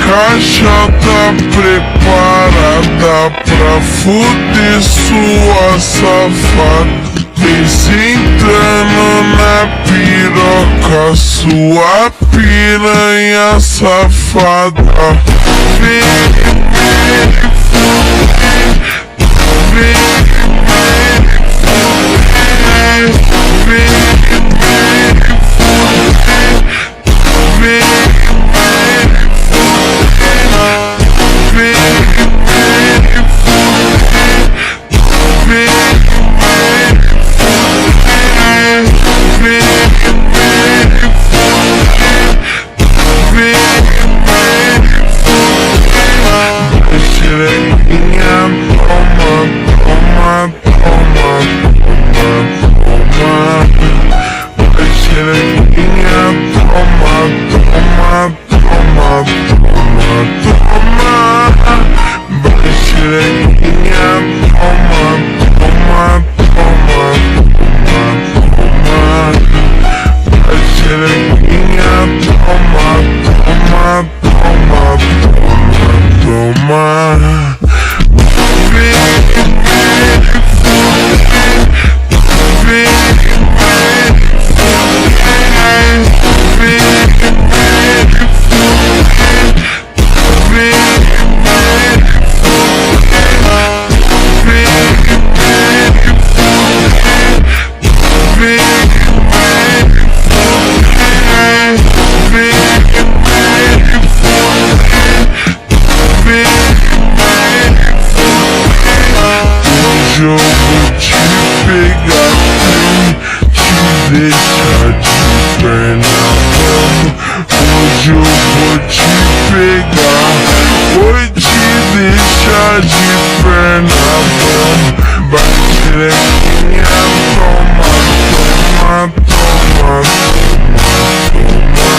caixa tá preparada pra fuder sua safada. Vem sentando na piroca, sua piranha safada. Vem, hoje eu vou te pegar sem te deixar de perna, mano. Hoje eu vou te pegar, vou te deixar de perna, mano. Vai xerequinha, toma, toma, toma, toma.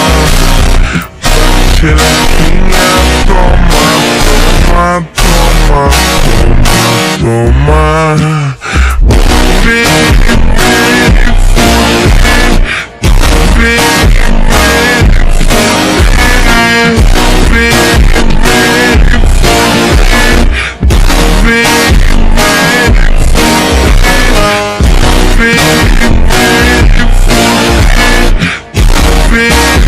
Vai xerequinha, toma, toma, toma, toma. Be